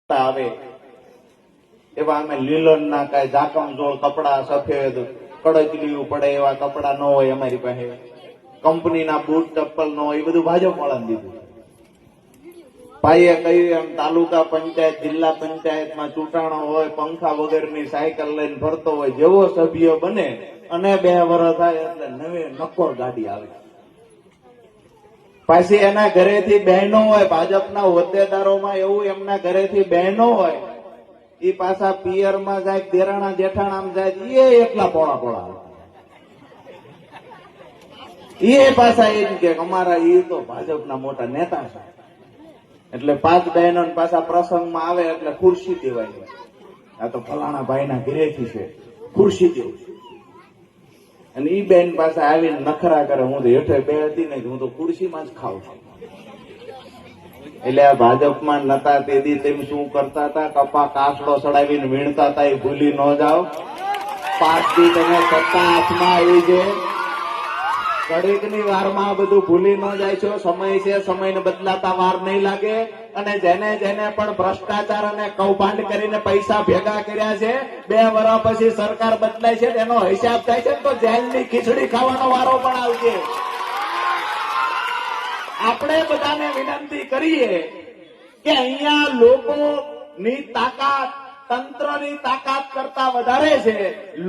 આવે એવા અમે લીલન ના કઈ ઝાકમ જોળ કપડા સફેદ કડચલીયું પડે એવા કપડા ન હોય અમારી પાસે, કંપનીના બૂટ ચપ્પલ ન હોય, એ બધું ભાજપ વાળાને દીધું. ભાઈએ કહ્યું એમ તાલુકા પંચાયત જિલ્લા પંચાયતમાં ચૂંટાણો હોય, પંખા વગરની સાયકલ લઈને ફરતો હોય, જેવો સભ્ય બને અને 2 વર્ષ થાય એટલે નવી નક્કોર ગાડી આવે. પાછી એના ઘરેથી બહેનો હોય, ભાજપના હોદ્દેદારોમાં એવું એમના ઘરેથી બહેનો હોય, એ પાછા પિયરમાં જાય, દેરાણા જેઠાણામાં જાય, એ એકલા પોળા પોળા એ પાછા એમ કે અમારા એ તો ભાજપના મોટા નેતા છે. એટલે 5 બહેનો પાછા પ્રસંગમાં આવે એટલે ખુરશી દેવાય, આ તો ફલાણા ભાઈના ઘરેથી છે, ખુરશી દેવું. અને ઈ બેન પાસે આવીને નખરા કરે, હું તો હેઠે બે હતી ને, હું તો ખુરશીમાં જ ખાઉં છું. એટલે આ ભાજપમાં નતા તેદી તેમ શું કરતા હતા, કપા કાસડો ચડાવીને વીણતા હતા, એ ભૂલી ન જાઓ. 5 દી તમે સત્તા હાથમાં આવી છે, ઘડીકની વારમાં બધું ભૂલી ન જાય છો. સમય છે, સમયને બદલાતા વાર નહીં લાગે. અને જેને જેને પણ ભ્રષ્ટાચાર અને કૌભાંડ કરીને પૈસા ભેગા કર્યા છે, 2 વર્ષ પછી સરકાર બદલાય છે, એનો હિસાબ થાય છે તો જેલની ખીચડી ખાવાનો વારો પણ આવશે. આપણે બધાને વિનંતી કરીએ કે અહીંયા લોકોની તાકાત તંત્રની તાકાત કરતા વધારે છે.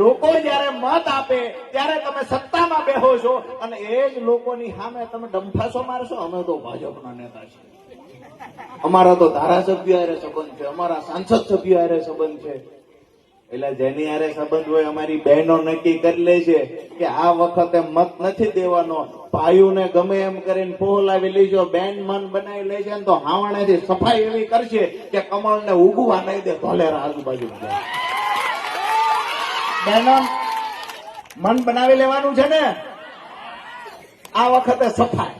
લોકો જયારે મત આપે ત્યારે તમે સત્તામાં બેહો છો અને એ જ લોકોની સામે તમે ડંફાસો મારશો. અમે તો ભાજપના નેતા છીએ, અમારા તો ધારાસભ્ય હારે સંબંધ છે, અમારા સાંસદ સભ્ય હારે સંબંધ છે. એટલે જેની હારે સંબંધ હોય, અમારી બહેનો નક્કી કરી લે છે કે આ વખતે મત નથી દેવાનો. ભાઈઓને ગમે એમ કરીને ફોહલાવી લેજો, બેન મન બનાવી લે છે ને તો હાવણેથી સફાઈ એવી કરશે કે કમળને ઉગવા નહીં દે ધોલેરા આજુબાજુ. બહેનો મન બનાવી લેવાનું છે ને આ વખતે સફાઈ.